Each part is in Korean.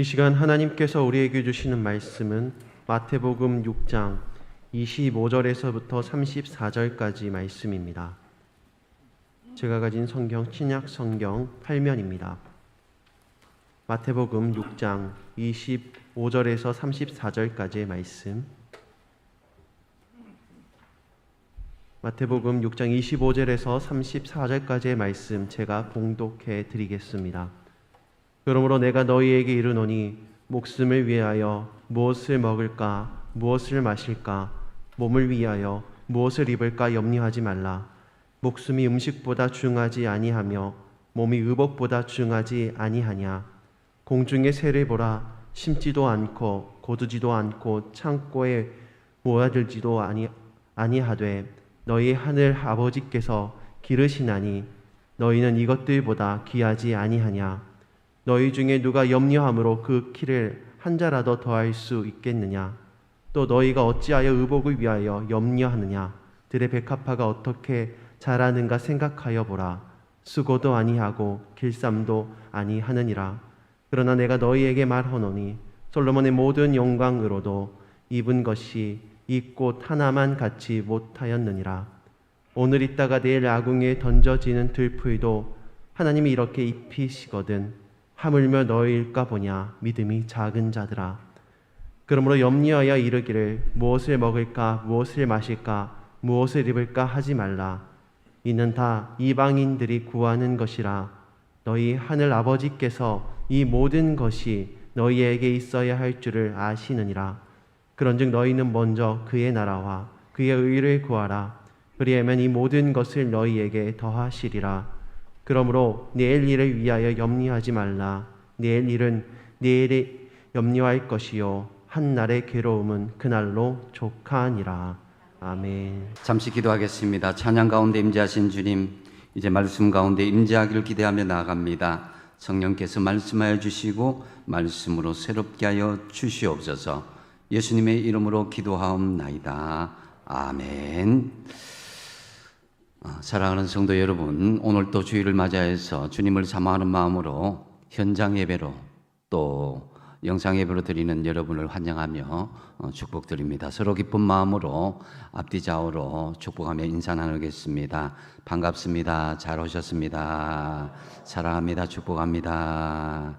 이 시간 하나님께서 우리에게 주시는 말씀은 마태복음 6장 25절에서부터 34절까지 말씀입니다. 제가 가진 성경 신약 성경 8면입니다. 마태복음 6장 25절에서 34절까지의 말씀. 마태복음 6장 25절에서 34절까지의 말씀 제가 봉독해 드리겠습니다. 그러므로 내가 너희에게 이르노니 목숨을 위하여 무엇을 먹을까 무엇을 마실까 몸을 위하여 무엇을 입을까 염려하지 말라. 목숨이 음식보다 중하지 아니하며 몸이 의복보다 중하지 아니하냐. 공중의 새를 보라. 심지도 않고 거두지도 않고 창고에 모아들지도 아니하되 너희 하늘 아버지께서 기르시나니 너희는 이것들보다 귀하지 아니하냐. 너희 중에 누가 염려함으로 그 키를 한 자라도 더할 수 있겠느냐. 또 너희가 어찌하여 의복을 위하여 염려하느냐. 들의 백합화가 어떻게 자라는가 생각하여 보라. 수고도 아니하고 길쌈도 아니하느니라. 그러나 내가 너희에게 말하노니 솔로몬의 모든 영광으로도 입은 것이 이 꽃 하나만 갖지 못하였느니라. 오늘 있다가 내일 아궁이에 던져지는 들풀도 하나님이 이렇게 입히시거든 하물며 너희일까 보냐. 믿음이 작은 자들아. 그러므로 염려하여 이르기를 무엇을 먹을까 무엇을 마실까 무엇을 입을까 하지 말라. 이는 다 이방인들이 구하는 것이라. 너희 하늘 아버지께서 이 모든 것이 너희에게 있어야 할 줄을 아시느니라. 그런즉 너희는 먼저 그의 나라와 그의 의를 구하라. 그리하면 이 모든 것을 너희에게 더하시리라. 그러므로 내일 일을 위하여 염려하지 말라. 내일 일은 내일에 염려할 것이요 한 날의 괴로움은 그날로 족하니라. 아멘. 잠시 기도하겠습니다. 찬양 가운데 임재하신 주님, 이제 말씀 가운데 임재하기를 기대하며 나아갑니다. 성령께서 말씀하여 주시고 말씀으로 새롭게 하여 주시옵소서. 예수님의 이름으로 기도하옵나이다. 아멘. 사랑하는 성도 여러분, 오늘 또 주일을 맞이해서 주님을 사모하는 마음으로 현장 예배로 또 영상 예배로 드리는 여러분을 환영하며 축복드립니다. 서로 기쁜 마음으로 앞뒤 좌우로 축복하며 인사 나누겠습니다. 반갑습니다. 잘 오셨습니다. 사랑합니다. 축복합니다.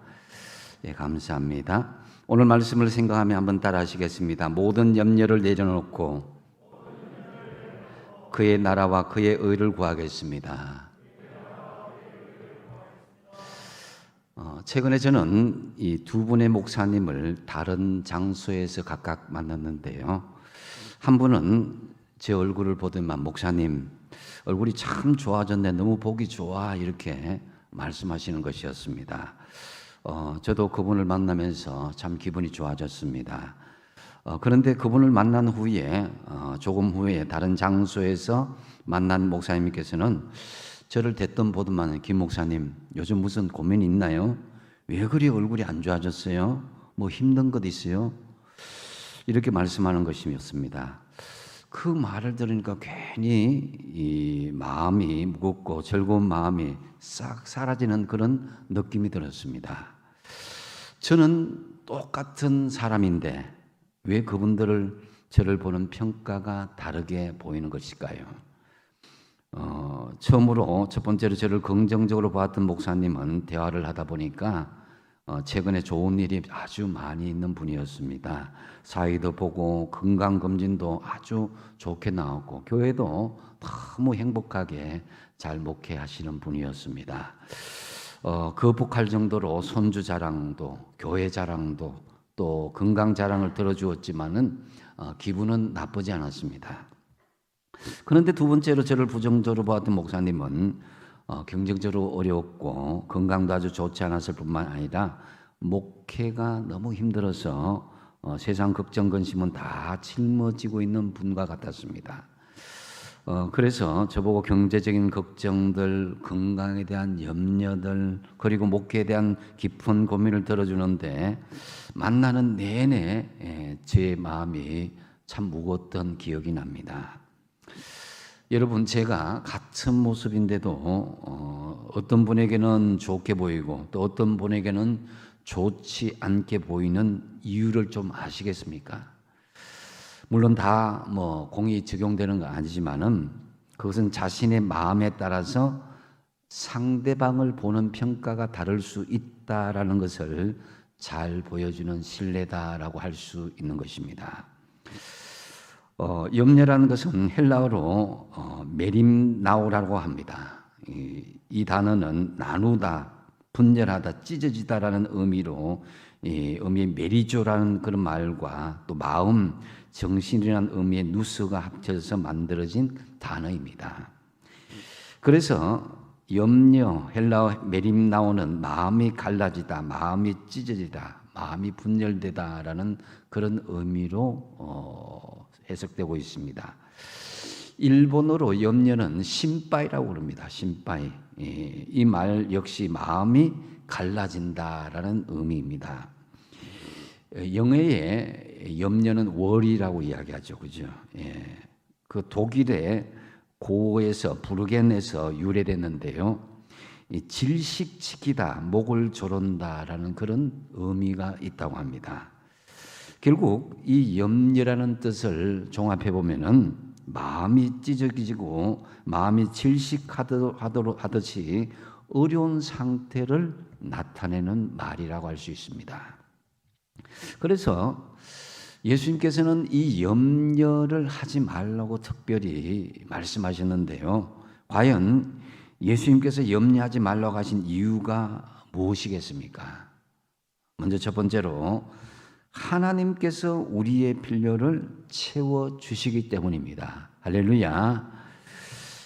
예, 감사합니다. 오늘 말씀을 생각하며 한번 따라 하시겠습니다. 모든 염려를 내려놓고 그의 나라와 그의 의를 구하겠습니다. 최근에 저는 이 두 분의 목사님을 다른 장소에서 각각 만났는데요. 한 분은 제 얼굴을 보더만 목사님 얼굴이 참 좋아졌네, 너무 보기 좋아, 이렇게 말씀하시는 것이었습니다. 저도 그분을 만나면서 참 기분이 좋아졌습니다. 그런데 그분을 만난 후에 조금 후에 다른 장소에서 만난 목사님께서는 저를 대뜸 보더만 김 목사님 요즘 무슨 고민이 있나요? 왜 그리 얼굴이 안 좋아졌어요? 뭐 힘든 것 있어요? 이렇게 말씀하는 것이었습니다. 그 말을 들으니까 괜히 이 마음이 무겁고 즐거운 마음이 싹 사라지는 그런 느낌이 들었습니다. 저는 똑같은 사람인데 왜 그분들을 저를 보는 평가가 다르게 보이는 것일까요? 처음으로 첫 번째로 저를 긍정적으로 봤던 목사님은 대화를 하다 보니까 최근에 좋은 일이 아주 많이 있는 분이었습니다. 사위도 보고 건강검진도 아주 좋게 나왔고 교회도 너무 행복하게 잘 목회하시는 분이었습니다. 거북할 정도로 손주 자랑도 교회 자랑도 또 건강 자랑을 들어주었지만은 기분은 나쁘지 않았습니다. 그런데 두 번째로 저를 부정적으로 보았던 목사님은 경제적으로 어려웠고 건강도 아주 좋지 않았을 뿐만 아니라 목회가 너무 힘들어서 세상 걱정 근심은 다 짊어지고 있는 분과 같았습니다. 그래서 저보고 경제적인 걱정들, 건강에 대한 염려들, 그리고 목회에 대한 깊은 고민을 들어주는데 만나는 내내 제 마음이 참 무거웠던 기억이 납니다. 여러분, 제가 같은 모습인데도 어떤 분에게는 좋게 보이고 또 어떤 분에게는 좋지 않게 보이는 이유를 좀 아시겠습니까? 물론 다 공이 적용되는 건 아니지만은 그것은 자신의 마음에 따라서 상대방을 보는 평가가 다를 수 있다라는 것을 잘 보여주는 신뢰다라고 할 수 있는 것입니다. 염려라는 것은 헬라어로 메림나오라고 합니다. 이 단어는 나누다, 분열하다, 찢어지다라는 의미로 의미의 메리조라는 그런 말과 또 마음, 정신이라는 의미의 누스가 합쳐져서 만들어진 단어입니다. 그래서 염려, 헬라어 메림나오는 마음이 갈라지다, 마음이 찢어지다, 마음이 분열되다라는 그런 의미로 해석되고 있습니다. 일본어로 염려는 신바이라고 부릅니다. 신바이. 이 말 역시 마음이 갈라진다라는 의미입니다. 영어의 염려는 월이라고 이야기하죠, 그죠? 그 독일의 고에서 부르겐에서 유래됐는데요. 질식지키다, 목을 조른다라는 그런 의미가 있다고 합니다. 결국 이 염려라는 뜻을 종합해 보면은 마음이 찢어지고 마음이 질식하듯이 어려운 상태를 나타내는 말이라고 할 수 있습니다. 그래서 예수님께서는 이 염려를 하지 말라고 특별히 말씀하셨는데요. 과연 예수님께서 염려하지 말라고 하신 이유가 무엇이겠습니까? 먼저 첫 번째로 하나님께서 우리의 필요를 채워주시기 때문입니다. 할렐루야.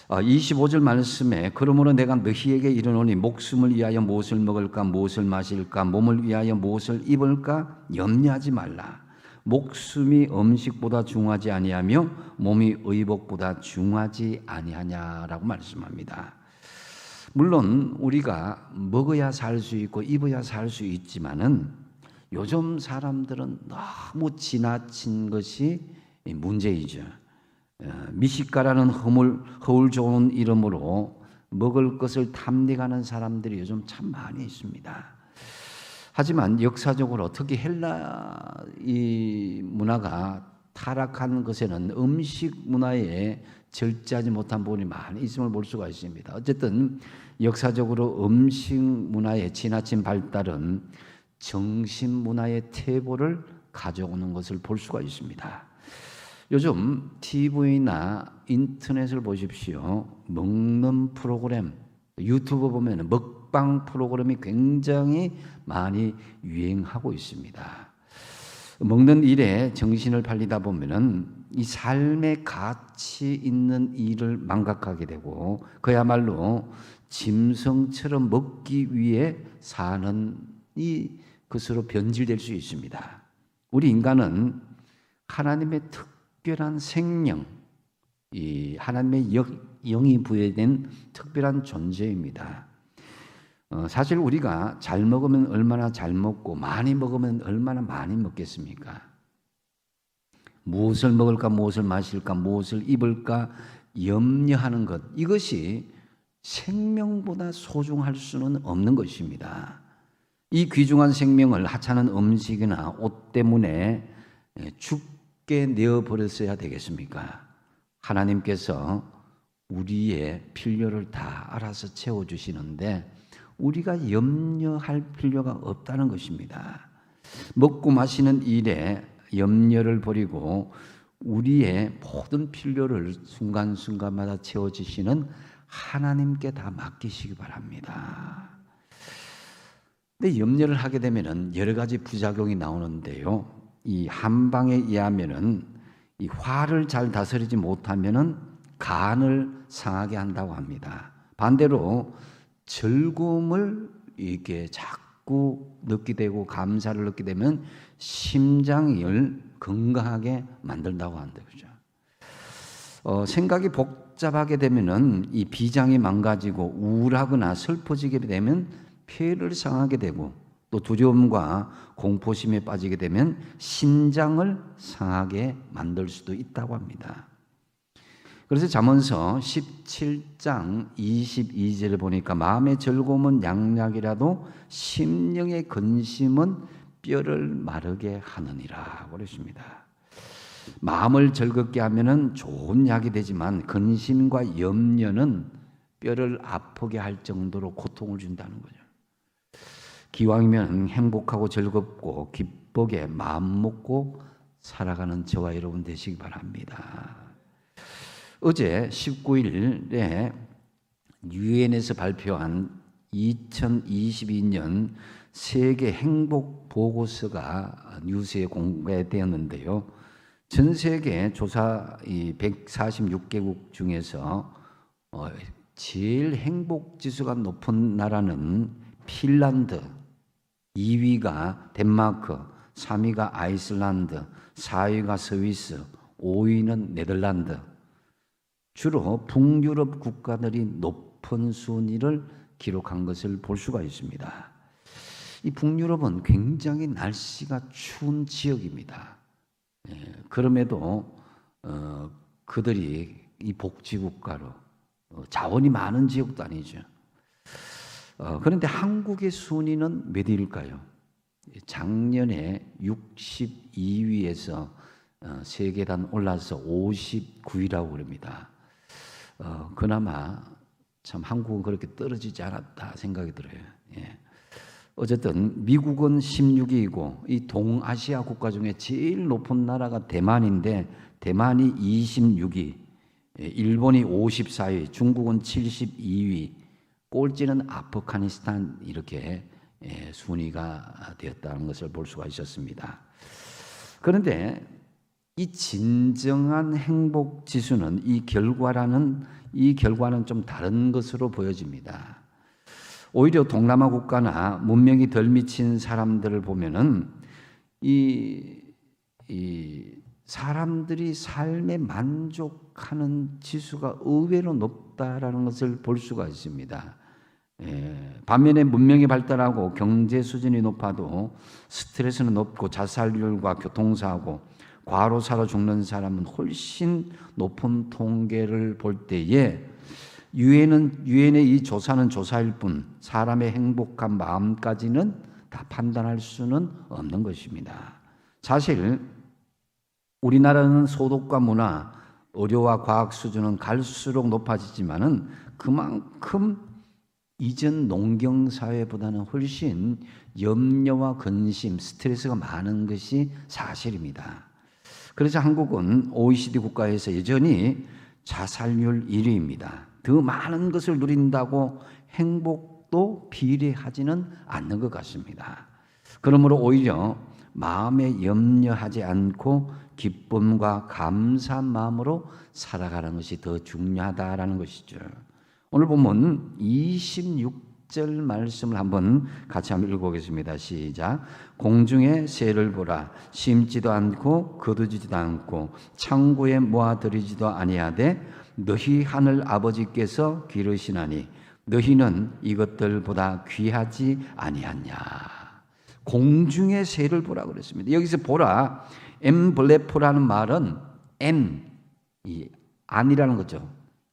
25절 말씀에 그러므로 내가 너희에게 이르노니 목숨을 위하여 무엇을 먹을까 무엇을 마실까 몸을 위하여 무엇을 입을까 염려하지 말라. 목숨이 음식보다 중하지 아니하며 몸이 의복보다 중하지 아니하냐라고 말씀합니다. 물론 우리가 먹어야 살 수 있고 입어야 살 수 있지만은 요즘 사람들은 너무 지나친 것이 문제이죠. 미식가라는 허울 좋은 이름으로 먹을 것을 탐닉하는 사람들이 요즘 참 많이 있습니다. 하지만 역사적으로 특히 헬라 이 문화가 타락한 것에는 음식 문화에 절제하지 못한 부분이 많이 있음을 볼 수가 있습니다. 어쨌든 역사적으로 음식 문화의 지나친 발달은 정신 문화의 퇴보를 가져오는 것을 볼 수가 있습니다. 요즘 TV나 인터넷을 보십시오. 먹는 프로그램, 유튜브 보면 먹방 프로그램이 굉장히 많이 유행하고 있습니다. 먹는 일에 정신을 팔리다 보면은 이 삶의 가치 있는 일을 망각하게 되고 그야말로 짐승처럼 먹기 위해 사는 이 것으로 변질될 수 있습니다. 우리 인간은 하나님의 특별한 생명, 이 하나님의 영이 부여된 특별한 존재입니다. 사실 우리가 잘 먹으면 얼마나 잘 먹고 많이 먹으면 얼마나 많이 먹겠습니까? 무엇을 먹을까, 무엇을 마실까, 무엇을 입을까 염려하는 것, 이것이 생명보다 소중할 수는 없는 것입니다. 이 귀중한 생명을 하찮은 음식이나 옷 때문에 죽게 내어버렸어야 되겠습니까? 하나님께서 우리의 필요를 다 알아서 채워주시는데 우리가 염려할 필요가 없다는 것입니다. 먹고 마시는 일에 염려를 버리고 우리의 모든 필요를 순간순간마다 채워주시는 하나님께 다 맡기시기 바랍니다. 근데 염려를 하게 되면은 여러 가지 부작용이 나오는데요. 이 한방에 의하면은 이 화를 잘 다스리지 못하면은 간을 상하게 한다고 합니다. 반대로 즐거움을 이렇게 자꾸 느끼게 되고 감사를 느끼게 되면 심장을 건강하게 만든다고 한다, 그죠? 생각이 복잡하게 되면은 이 비장이 망가지고 우울하거나 슬퍼지게 되면 폐를 상하게 되고 또 두려움과 공포심에 빠지게 되면 심장을 상하게 만들 수도 있다고 합니다. 그래서 잠언서 17장 22절을 보니까 마음의 즐거움은 양약이라도 심령의 근심은 뼈를 마르게 하느니라 그랬습니다. 마음을 즐겁게 하면은 좋은 약이 되지만 근심과 염려는 뼈를 아프게 할 정도로 고통을 준다는 거죠. 기왕이면 행복하고 즐겁고 기쁘게 마음 먹고 살아가는 저와 여러분 되시기 바랍니다. 어제 19일에 유엔에서 발표한 2022년 세계 행복 보고서가 뉴스에 공개되었는데요. 전 세계 조사 146개국 중에서 제일 행복 지수가 높은 나라는 핀란드, 2위가 덴마크, 3위가 아이슬란드, 4위가 스위스, 5위는 네덜란드. 주로 북유럽 국가들이 높은 순위를 기록한 것을 볼 수가 있습니다. 이 북유럽은 굉장히 날씨가 추운 지역입니다. 그럼에도 그들이 이 복지국가로 자원이 많은 지역도 아니죠. 그런데 한국의 순위는 몇 위일까요? 작년에 62위에서 세계단 올라서 59위라고 그럽니다. 그나마 참 한국은 그렇게 떨어지지 않았다 생각이 들어요. 어쨌든 미국은 16위이고 이 동아시아 국가 중에 제일 높은 나라가 대만인데 대만이 26위, 일본이 54위, 중국은 72위, 꼴찌는 아프가니스탄 이렇게 순위가 되었다는 것을 볼 수가 있었습니다. 그런데 이 진정한 행복 지수는 이 결과는 좀 다른 것으로 보여집니다. 오히려 동남아 국가나 문명이 덜 미친 사람들을 보면은 이 사람들이 삶에 만족하는 지수가 의외로 높다라는 것을 볼 수가 있습니다. 반면에 문명이 발달하고 경제 수준이 높아도 스트레스는 높고 자살률과 교통사고, 과로사로 죽는 사람은 훨씬 높은 통계를 볼 때에 유엔의 이 조사는 조사일 뿐 사람의 행복한 마음까지는 다 판단할 수는 없는 것입니다. 사실 우리나라는 소득과 문화, 의료와 과학 수준은 갈수록 높아지지만은 그만큼 이전 농경 사회보다는 훨씬 염려와 근심, 스트레스가 많은 것이 사실입니다. 그래서 한국은 OECD 국가에서 여전히 자살률 1위입니다. 더 많은 것을 누린다고 행복도 비례하지는 않는 것 같습니다. 그러므로 오히려 마음에 염려하지 않고 기쁨과 감사한 마음으로 살아가는 것이 더 중요하다라는 것이죠. 오늘 보면 26절 말씀을 한번 같이 한번 읽어보겠습니다. 시작. 공중의 새를 보라. 심지도 않고 거두지도 않고 창고에 모아들이지도 아니하되 너희 하늘 아버지께서 기르시나니 너희는 이것들보다 귀하지 아니하냐. 공중의 새를 보라 그랬습니다. 여기서 보라, 엠블레포라는 말은 이 안이라는 거죠.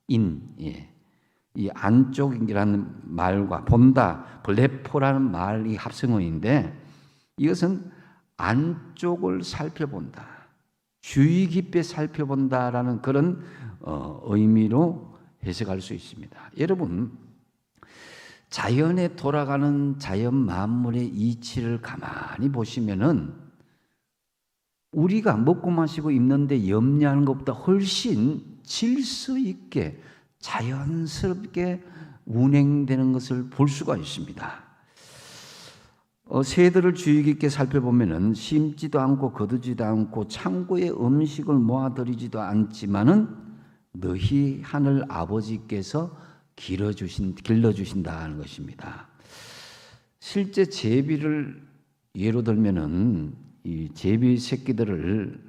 이 안쪽이라는 말과 본다, 블레포라는 말이 합성어인데 이것은 안쪽을 살펴본다, 주의 깊게 살펴본다라는 그런 의미로 해석할 수 있습니다. 여러분, 자연에 돌아가는 자연 만물의 이치를 가만히 보시면은 우리가 먹고 마시고 입는데 염려하는 것보다 훨씬 질서 있게 자연스럽게 운행되는 것을 볼 수가 있습니다. 새들을 주의 깊게 살펴보면은 심지도 않고 거두지도 않고 창고에 음식을 모아들이지도 않지만은 너희 하늘 아버지께서 길러주신다는 것입니다. 실제 제비를 예로 들면은 이 제비 새끼들을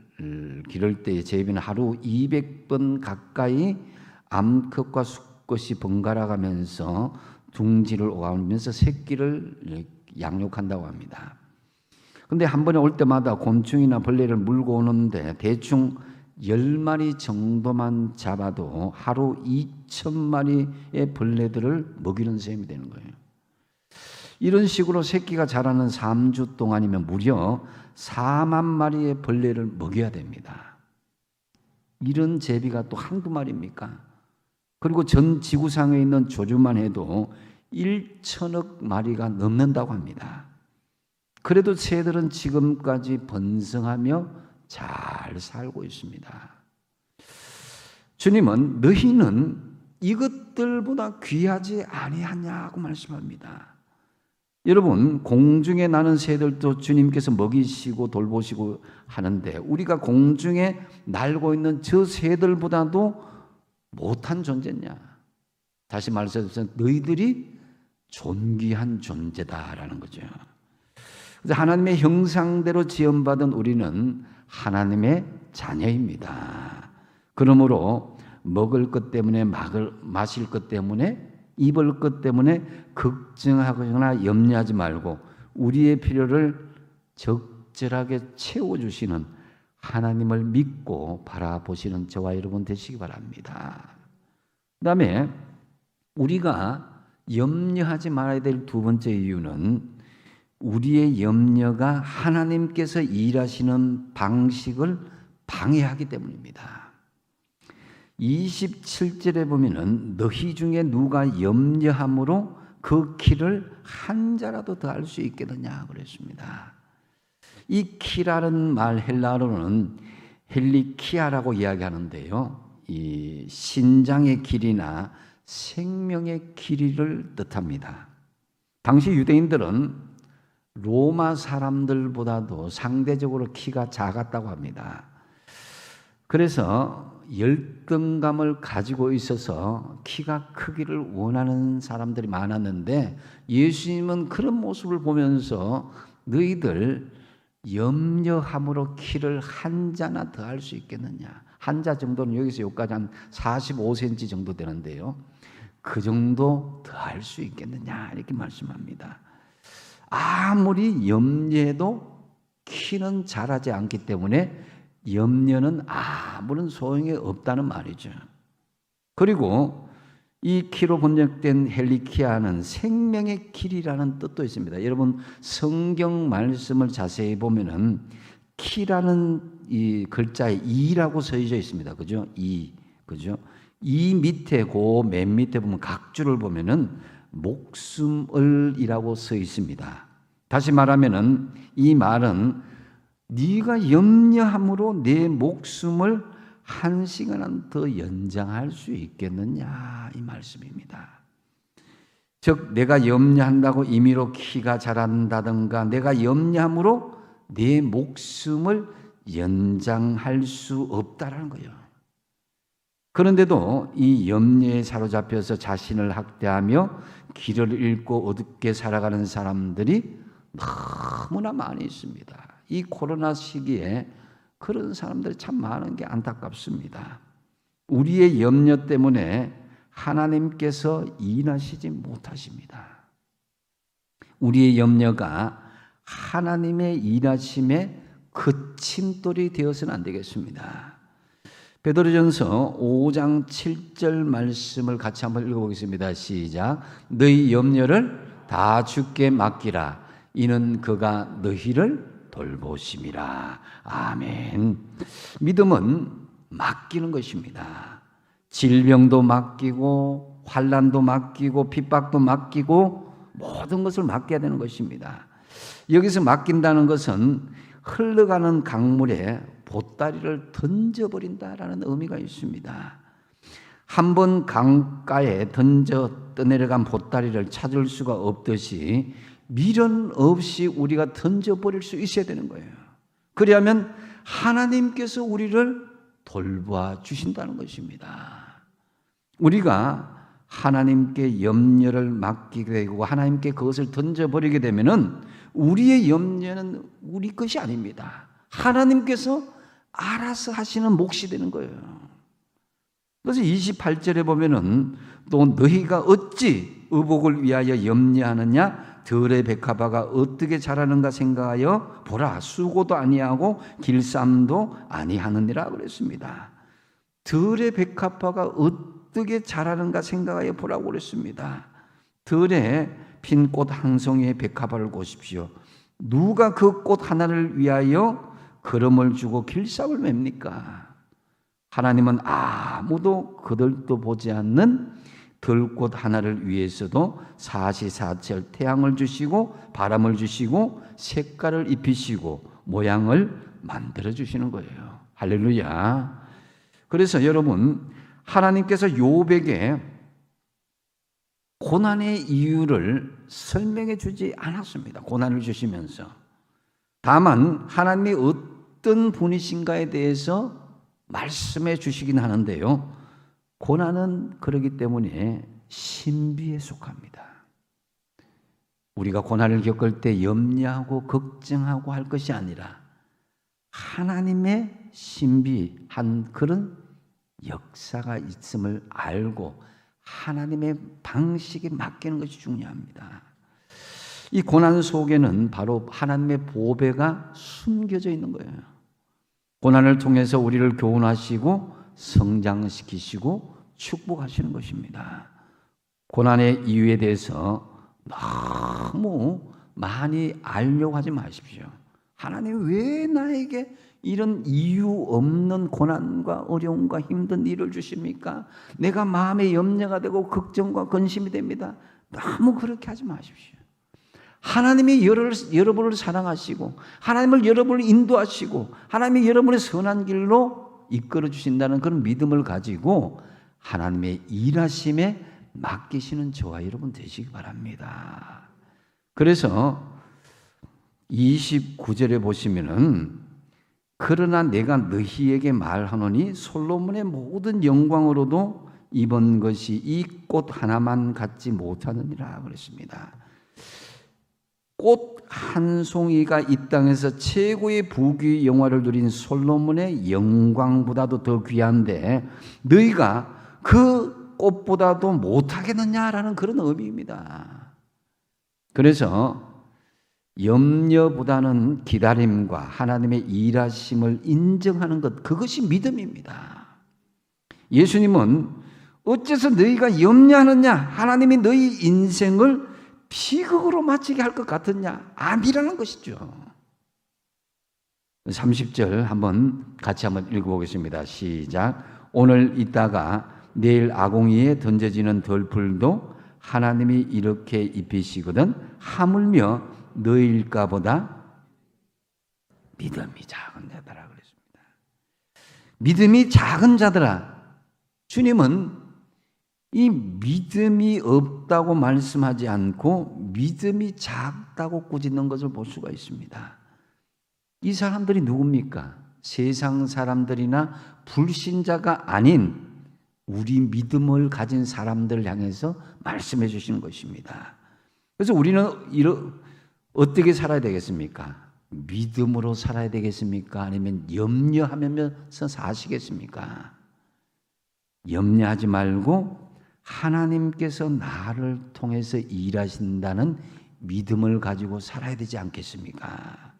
기를 때 제비는 하루 200번 가까이 암컷과 수컷이 번갈아 가면서 둥지를 오가면서 새끼를 양육한다고 합니다. 그런데 한 번에 올 때마다 곤충이나 벌레를 물고 오는데 대충 10마리 정도만 잡아도 하루 2,000마리의 벌레들을 먹이는 셈이 되는 거예요. 이런 식으로 새끼가 자라는 3주 동안이면 무려 4만 마리의 벌레를 먹여야 됩니다. 이런 제비가 또 한두 마리입니까? 그리고 전 지구상에 있는 조류만 해도 1천억 마리가 넘는다고 합니다. 그래도 새들은 지금까지 번성하며 잘 살고 있습니다. 주님은 너희는 이것들보다 귀하지 아니하냐고 말씀합니다. 여러분, 공중에 나는 새들도 주님께서 먹이시고 돌보시고 하는데 우리가 공중에 날고 있는 저 새들보다도 못한 존재냐? 다시 말해서 너희들이 존귀한 존재다라는 거죠. 그래서 하나님의 형상대로 지음받은 우리는 하나님의 자녀입니다. 그러므로 먹을 것 때문에 마실 것 때문에 입을 것 때문에 걱정하거나 염려하지 말고 우리의 필요를 적절하게 채워주시는 하나님을 믿고 바라보시는 저와 여러분 되시기 바랍니다. 그 다음에 우리가 염려하지 말아야 될 두 번째 이유는 우리의 염려가 하나님께서 일하시는 방식을 방해하기 때문입니다. 27절에 보면은 너희 중에 누가 염려함으로 그 키를 한 자라도 더 할 수 있겠느냐 그랬습니다. 이 키라는 말 헬라어로는 헬리키아라고 이야기하는데요. 이 신장의 길이나 생명의 길이를 뜻합니다. 당시 유대인들은 로마 사람들보다도 상대적으로 키가 작았다고 합니다. 그래서 열등감을 가지고 있어서 키가 크기를 원하는 사람들이 많았는데 예수님은 그런 모습을 보면서 너희들 염려함으로 키를 한 자나 더 할 수 있겠느냐. 한 자 정도는 여기서 여기까지 한 45cm 정도 되는데요. 그 정도 더 할 수 있겠느냐 이렇게 말씀합니다. 아무리 염려해도 키는 자라지 않기 때문에 염려는 아무런 소용이 없다는 말이죠. 그리고 이 키로 번역된 헬리키아는 생명의 길이라는 뜻도 있습니다. 여러분 성경 말씀을 자세히 보면은 키라는 이 글자에 이라고 써져 있습니다. 그죠? 그죠? 이 밑에 맨 밑에 보면 각주를 보면은 목숨을이라고 써 있습니다. 다시 말하면은 이 말은 네가 염려함으로 내 목숨을 1시간 더 연장할 수 있겠느냐 이 말씀입니다. 즉 내가 염려한다고 임의로 키가 자란다든가 내가 염려함으로 내 목숨을 연장할 수 없다라는 거예요. 그런데도 이 염려에 사로잡혀서 자신을 학대하며 길을 잃고 어둡게 살아가는 사람들이 너무나 많이 있습니다. 이 코로나 시기에 그런 사람들이 참 많은 게 안타깝습니다. 우리의 염려 때문에 하나님께서 일하시지 못하십니다. 우리의 염려가 하나님의 일하심의 그침돌이 되어서는 안 되겠습니다. 베드로전서 5장 7절 말씀을 같이 한번 읽어보겠습니다. 시작. 너희 염려를 다 주께 맡기라. 이는 그가 너희를 돌보심이라. 아멘. 믿음은 맡기는 것입니다. 질병도 맡기고 환난도 맡기고 핍박도 맡기고 모든 것을 맡겨야 되는 것입니다. 여기서 맡긴다는 것은 흘러가는 강물에 보따리를 던져버린다라는 의미가 있습니다. 한번 강가에 던져 떠내려간 보따리를 찾을 수가 없듯이 미련 없이 우리가 던져버릴 수 있어야 되는 거예요. 그리하면 하나님께서 우리를 돌봐 주신다는 것입니다. 우리가 하나님께 염려를 맡기게 되고 하나님께 그것을 던져버리게 되면은 우리의 염려는 우리 것이 아닙니다. 하나님께서 알아서 하시는 몫이 되는 거예요. 그래서 28절에 보면은 또 너희가 어찌 의복을 위하여 염려하느냐 들의 백합화가 어떻게 자라는가 생각하여 보라, 수고도 아니하고 길쌈도 아니하느니라 그랬습니다. 들의 백합화가 어떻게 자라는가 생각하여 보라고 그랬습니다. 들에 핀 꽃 한 송이의 백합화를 보십시오. 누가 그 꽃 하나를 위하여 걸음을 주고 길쌈을 맵니까? 하나님은 아무도 그들도 보지 않는 들꽃 하나를 위해서도 사시사철 태양을 주시고 바람을 주시고 색깔을 입히시고 모양을 만들어 주시는 거예요. 할렐루야. 그래서 여러분, 하나님께서 욥에게 고난의 이유를 설명해 주지 않았습니다. 고난을 주시면서. 다만 하나님이 어떤 분이신가에 대해서 말씀해 주시긴 하는데요. 고난은 그러기 때문에 신비에 속합니다. 우리가 고난을 겪을 때 염려하고 걱정하고 할 것이 아니라 하나님의 신비한 그런 역사가 있음을 알고 하나님의 방식에 맡기는 것이 중요합니다. 이 고난 속에는 바로 하나님의 보배가 숨겨져 있는 거예요. 고난을 통해서 우리를 교훈하시고 성장시키시고 축복하시는 것입니다. 고난의 이유에 대해서 너무 많이 알려고 하지 마십시오. 하나님 왜 나에게 이런 이유 없는 고난과 어려움과 힘든 일을 주십니까? 내가 마음에 염려가 되고 걱정과 근심이 됩니다. 너무 그렇게 하지 마십시오. 하나님이 여러분을 사랑하시고 하나님을 여러분을 인도하시고 하나님이 여러분의 선한 길로 이끌어 주신다는 그런 믿음을 가지고 하나님의 일하심에 맡기시는 저와 여러분 되시기 바랍니다. 그래서 29절에 보시면은 그러나 내가 너희에게 말하노니 솔로몬의 모든 영광으로도 이번 것이 이 꽃 하나만 갖지 못하느니라 그랬습니다. 꽃 한 송이가 이 땅에서 최고의 부귀 영화를 누린 솔로몬의 영광보다도 더 귀한데 너희가 그 꽃보다도 못하겠느냐라는 그런 의미입니다. 그래서 염려보다는 기다림과 하나님의 일하심을 인정하는 것, 그것이 믿음입니다. 예수님은 어째서 너희가 염려하느냐? 하나님이 너희 인생을 비극으로 마치게 할 것 같으냐? 아니라는 것이죠. 30절 같이 한번 읽어보겠습니다. 시작. 오늘 있다가 내일 아공이에 던져지는 덜풀도 하나님이 이렇게 입히시거든 하물며 너희일까 보다 믿음이 작은 자들아 그랬습니다. 믿음이 작은 자들아. 주님은 이 믿음이 없다고 말씀하지 않고 믿음이 작다고 꾸짖는 것을 볼 수가 있습니다. 이 사람들이 누굽니까? 세상 사람들이나 불신자가 아닌 우리 믿음을 가진 사람들을 향해서 말씀해 주시는 것입니다. 그래서 우리는 어떻게 살아야 되겠습니까? 믿음으로 살아야 되겠습니까? 아니면 염려하면서 사시겠습니까? 염려하지 말고 하나님께서 나를 통해서 일하신다는 믿음을 가지고 살아야 되지 않겠습니까?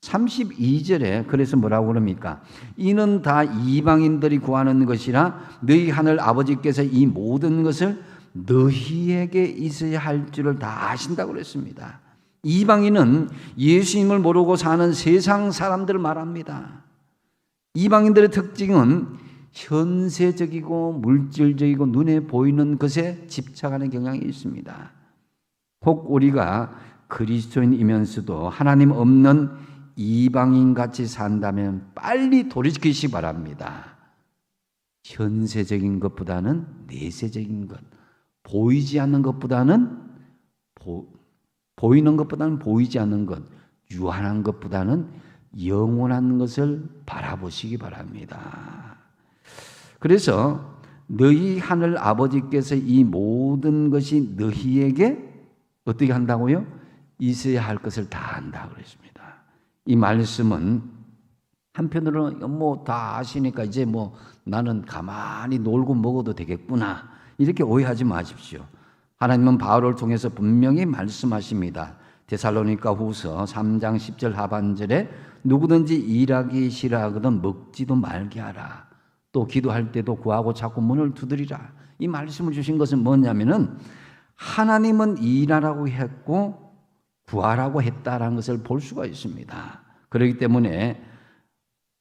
32절에 그래서 뭐라고 그럽니까? 이는 다 이방인들이 구하는 것이라 너희 하늘 아버지께서 이 모든 것을 너희에게 있어야 할 줄을 다 아신다고 그랬습니다. 이방인은 예수님을 모르고 사는 세상 사람들을 말합니다. 이방인들의 특징은 현세적이고 물질적이고 눈에 보이는 것에 집착하는 경향이 있습니다. 혹 우리가 그리스도인이면서도 하나님 없는 이방인같이 산다면 빨리 돌이키시기 바랍니다. 현세적인 것보다는 내세적인 것, 보이지 않는 것보다는 보이는 것보다는 보이지 않는 것, 유한한 것보다는 영원한 것을 바라보시기 바랍니다. 그래서 너희 하늘 아버지께서 이 모든 것이 너희에게 어떻게 한다고요? 있어야 할 것을 다 한다 그랬습니다. 이 말씀은 한편으로는 다 아시니까 이제 나는 가만히 놀고 먹어도 되겠구나 이렇게 오해하지 마십시오. 하나님은 바울을 통해서 분명히 말씀하십니다. 데살로니가 후서 3장 10절 하반절에 누구든지 일하기 싫어하거든 먹지도 말게 하라. 또 기도할 때도 구하고 자꾸 문을 두드리라. 이 말씀을 주신 것은 뭐냐면은 하나님은 일하라고 했고 구하라고 했다라는 것을 볼 수가 있습니다. 그렇기 때문에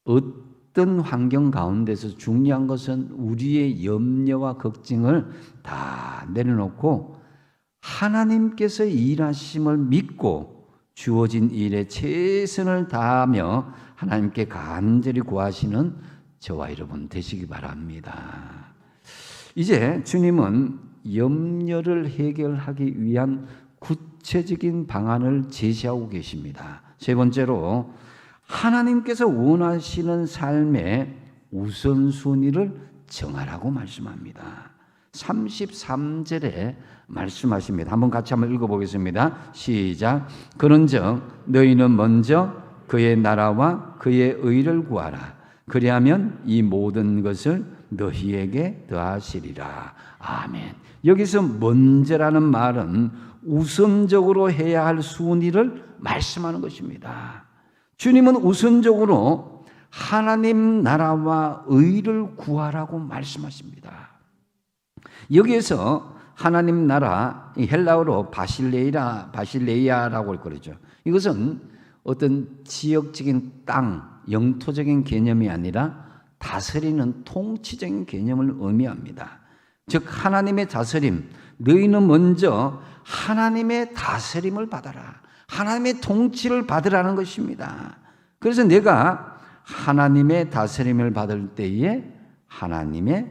어떤 환경 가운데서 중요한 것은 우리의 염려와 걱정을 다 내려놓고 하나님께서 일하심을 믿고 주어진 일에 최선을 다하며 하나님께 간절히 구하시는 저와 여러분 되시기 바랍니다. 이제 주님은 염려를 해결하기 위한 구체적인 방안을 제시하고 계십니다. 세 번째로 하나님께서 원하시는 삶의 우선순위를 정하라고 말씀합니다. 33절에 말씀하십니다. 한번 같이 한번 읽어보겠습니다. 시작. 그런즉 너희는 먼저 그의 나라와 그의 의를 구하라. 그리하면 이 모든 것을 너희에게 더하시리라. 아멘. 여기서 먼저라는 말은 우선적으로 해야 할 순위를 말씀하는 것입니다. 주님은 우선적으로 하나님 나라와 의를 구하라고 말씀하십니다. 여기에서 하나님 나라, 헬라어로 바실레이아라고 그러죠. 이것은 어떤 지역적인 땅, 영토적인 개념이 아니라 다스리는 통치적인 개념을 의미합니다. 즉 하나님의 다스림, 너희는 먼저 하나님의 다스림을 받아라. 하나님의 통치를 받으라는 것입니다. 그래서 내가 하나님의 다스림을 받을 때에 하나님의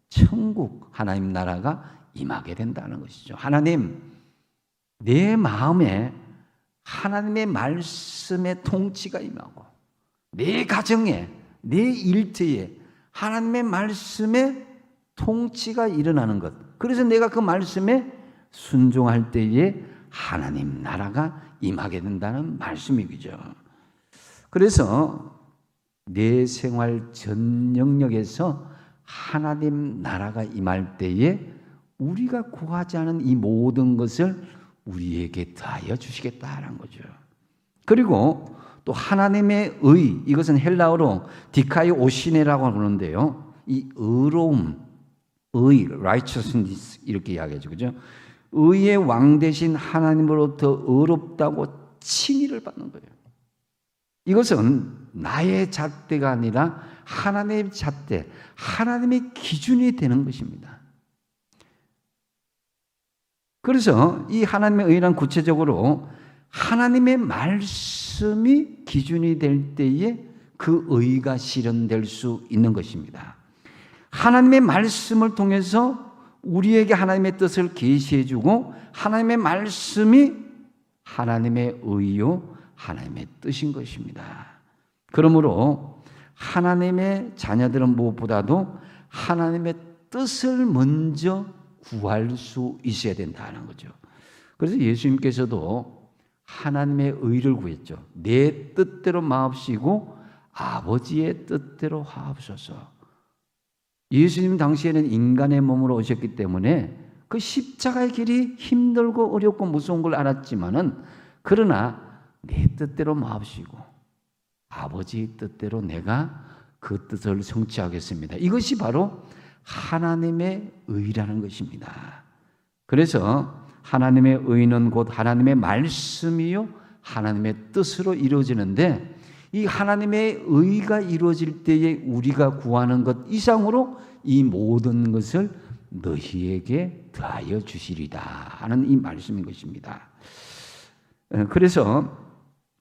천국, 하나님 나라가 임하게 된다는 것이죠. 하나님, 내 마음에 하나님의 말씀의 통치가 임하고 내 가정에, 내 일터에 하나님의 말씀의 통치가 일어나는 것. 그래서 내가 그 말씀에 순종할 때에 하나님 나라가 임하게 된다는 말씀이죠. 그래서 내 생활 전 영역에서 하나님 나라가 임할 때에 우리가 구하지 않은 이 모든 것을 우리에게 더하여 주시겠다라는 거죠. 그리고 또 하나님의 의, 이것은 헬라어로 디카이 오시네라고 하는데요. 이 의로움, 의, righteousness 이렇게 이야기하죠. 그죠? 의의 왕 되신 하나님으로부터 의롭다고 칭의를 받는 거예요. 이것은 나의 잣대가 아니라 하나님의 잣대, 하나님의 기준이 되는 것입니다. 그래서 이 하나님의 의란 구체적으로 하나님의 말씀이 기준이 될 때에 그 의가 실현될 수 있는 것입니다. 하나님의 말씀을 통해서 우리에게 하나님의 뜻을 계시해 주고 하나님의 말씀이 하나님의 의요 하나님의 뜻인 것입니다. 그러므로 하나님의 자녀들은 무엇보다도 하나님의 뜻을 먼저 구할 수 있어야 된다는 거죠. 그래서 예수님께서도 하나님의 의를 구했죠. 내 뜻대로 마옵시고 아버지의 뜻대로 하옵소서. 예수님 당시에는 인간의 몸으로 오셨기 때문에 그 십자가의 길이 힘들고 어렵고 무서운 걸 알았지만은 그러나 내 뜻대로 마옵시고 아버지의 뜻대로 내가 그 뜻을 성취하겠습니다. 이것이 바로 하나님의 의라는 것입니다. 그래서 하나님의 의는 곧 하나님의 말씀이요 하나님의 뜻으로 이루어지는데 이 하나님의 의가 이루어질 때에 우리가 구하는 것 이상으로 이 모든 것을 너희에게 더하여 주시리다 하는 이 말씀인 것입니다. 그래서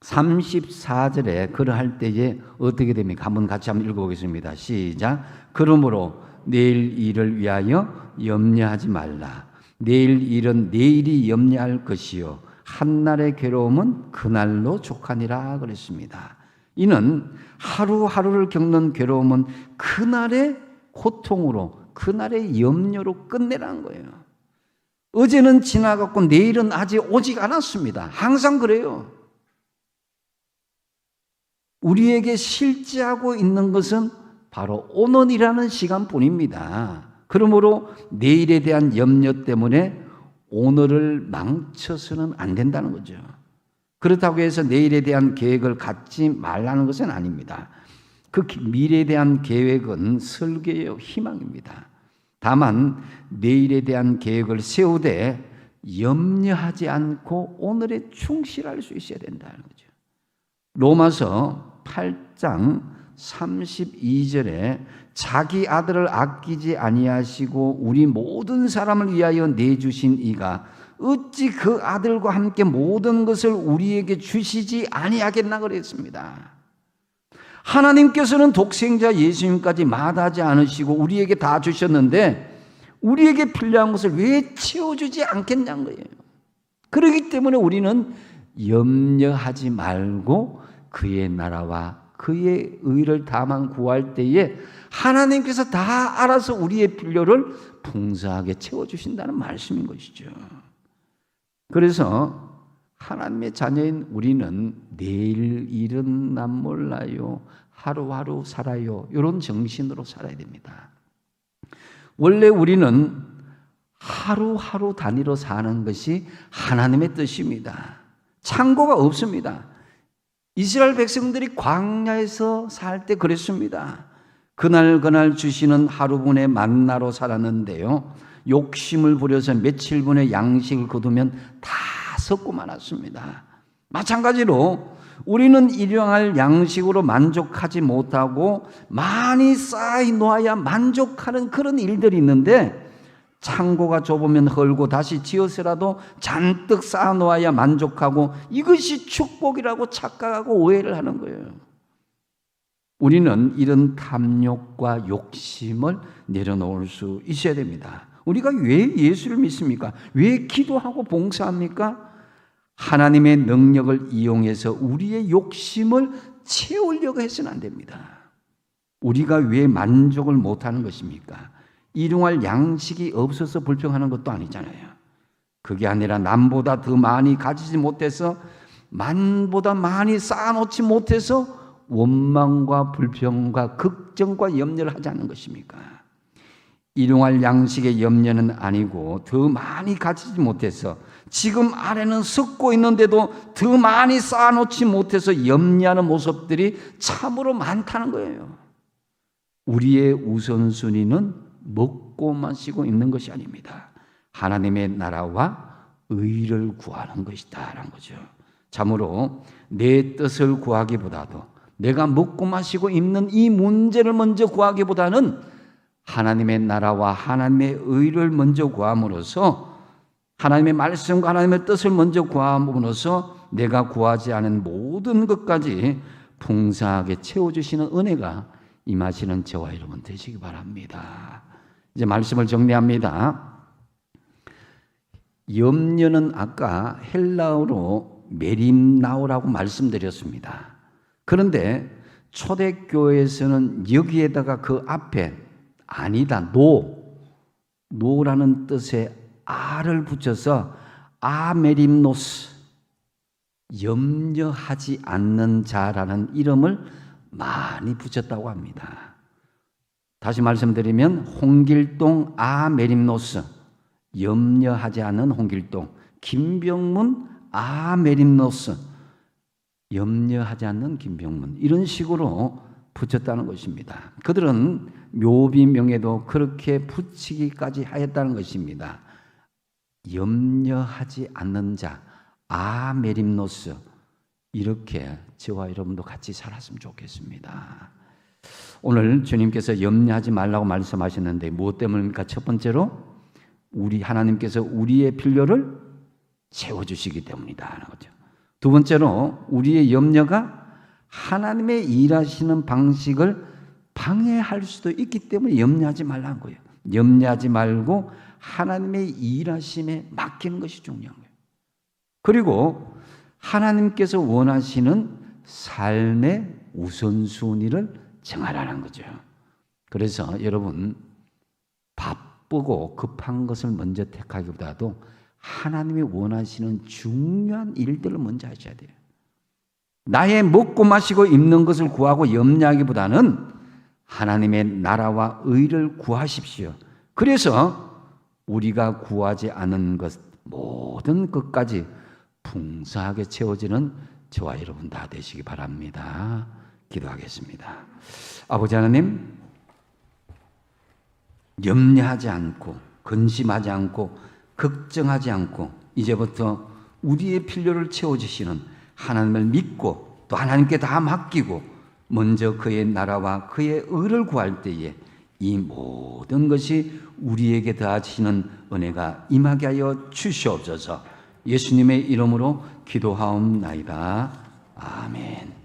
34절에 그러할 때에 어떻게 됩니까? 한번 같이 한번 읽어보겠습니다. 시작. 그러므로 내일 일을 위하여 염려하지 말라. 내일 일은 내일이 염려할 것이요 한날의 괴로움은 그날로 족하니라 그랬습니다. 이는 하루하루를 겪는 괴로움은 그날의 고통으로 그날의 염려로 끝내라는 거예요. 어제는 지나갔고 내일은 아직 오지 않았습니다. 항상 그래요. 우리에게 실제하고 있는 것은 바로 오늘이라는 시간뿐입니다. 그러므로 내일에 대한 염려 때문에 오늘을 망쳐서는 안 된다는 거죠. 그렇다고 해서 내일에 대한 계획을 갖지 말라는 것은 아닙니다. 그 미래에 대한 계획은 설계요, 희망입니다. 다만 내일에 대한 계획을 세우되 염려하지 않고 오늘에 충실할 수 있어야 된다는 거죠. 로마서 8장 32절에 자기 아들을 아끼지 아니하시고 우리 모든 사람을 위하여 내주신 이가 어찌 그 아들과 함께 모든 것을 우리에게 주시지 아니하겠나 그랬습니다. 하나님께서는 독생자 예수님까지 마다하지 않으시고 우리에게 다 주셨는데 우리에게 필요한 것을 왜 채워주지 않겠냐는 거예요. 그렇기 때문에 우리는 염려하지 말고 그의 나라와 그의 의를 다만 구할 때에 하나님께서 다 알아서 우리의 필요를 풍성하게 채워주신다는 말씀인 것이죠. 그래서 하나님의 자녀인 우리는 내일 일은 난 몰라요, 하루하루 살아요, 이런 정신으로 살아야 됩니다. 원래 우리는 하루하루 단위로 사는 것이 하나님의 뜻입니다. 창고가 없습니다. 이스라엘 백성들이 광야에서 살 때 그랬습니다. 그날 주시는 하루분의 만나로 살았는데요, 욕심을 부려서 며칠분의 양식을 거두면 다 썩고 말았습니다. 마찬가지로 우리는 일용할 양식으로 만족하지 못하고 많이 쌓이 놓아야 만족하는 그런 일들이 있는데 창고가 좁으면 헐고 다시 지어서라도 잔뜩 쌓아 놓아야 만족하고 이것이 축복이라고 착각하고 오해를 하는 거예요. 우리는 이런 탐욕과 욕심을 내려놓을 수 있어야 됩니다. 우리가 왜 예수를 믿습니까? 왜 기도하고 봉사합니까? 하나님의 능력을 이용해서 우리의 욕심을 채우려고 해서는 안 됩니다. 우리가 왜 만족을 못하는 것입니까? 일용할 양식이 없어서 불평하는 것도 아니잖아요. 그게 아니라 남보다 더 많이 가지지 못해서, 만보다 많이 쌓아놓지 못해서 원망과 불평과 걱정과 염려를 하지 않는 것입니까? 일용할 양식의 염려는 아니고 더 많이 가지지 못해서 지금 안에는 썩고 있는데도 더 많이 쌓아놓지 못해서 염려하는 모습들이 참으로 많다는 거예요. 우리의 우선순위는 먹고 마시고 있는 것이 아닙니다. 하나님의 나라와 의를 구하는 것이다 라는 거죠. 참으로 내 뜻을 구하기보다도, 내가 먹고 마시고 있는 이 문제를 먼저 구하기보다는 하나님의 나라와 하나님의 의를 먼저 구함으로써, 하나님의 말씀과 하나님의 뜻을 먼저 구함으로써 내가 구하지 않은 모든 것까지 풍성하게 채워주시는 은혜가 임하시는 저와 여러분 되시기 바랍니다. 이제 말씀을 정리합니다. 염려는 아까 헬라어로 메림나오라고 말씀드렸습니다. 그런데 초대교회에서는 여기에다가 그 앞에 아니다, 노라는 뜻의 아를 붙여서 아메림노스, 염려하지 않는 자라는 이름을 많이 붙였다고 합니다. 다시 말씀드리면 홍길동 아메림노스, 염려하지 않는 홍길동, 김병문 아메림노스, 염려하지 않는 김병문, 이런 식으로 붙였다는 것입니다. 그들은 묘비명에도 그렇게 붙이기까지 하였다는 것입니다. 염려하지 않는 자, 아메림노스, 이렇게 저와 여러분도 같이 살았으면 좋겠습니다. 오늘 주님께서 염려하지 말라고 말씀하셨는데 무엇 때문입니까? 첫 번째로 우리 하나님께서 우리의 필요를 채워주시기 때문이다 하는 거죠. 두 번째로 우리의 염려가 하나님의 일하시는 방식을 방해할 수도 있기 때문에 염려하지 말라는 거예요. 염려하지 말고 하나님의 일하심에 맡기는 것이 중요한 거예요. 그리고 하나님께서 원하시는 삶의 우선순위를 정하라는 거죠. 그래서 여러분, 바쁘고 급한 것을 먼저 택하기보다도 하나님이 원하시는 중요한 일들을 먼저 하셔야 돼요. 나의 먹고 마시고 입는 것을 구하고 염려하기보다는 하나님의 나라와 의를 구하십시오. 그래서 우리가 구하지 않은 것, 모든 것까지 풍성하게 채워지는 저와 여러분 다 되시기 바랍니다. 기도하겠습니다. 아버지 하나님, 염려하지 않고 근심하지 않고 걱정하지 않고 이제부터 우리의 필요를 채워주시는 하나님을 믿고 또 하나님께 다 맡기고 먼저 그의 나라와 그의 의를 구할 때에 이 모든 것이 우리에게 더하시는 은혜가 임하게 하여 주시옵소서. 예수님의 이름으로 기도하옵나이다. 아멘.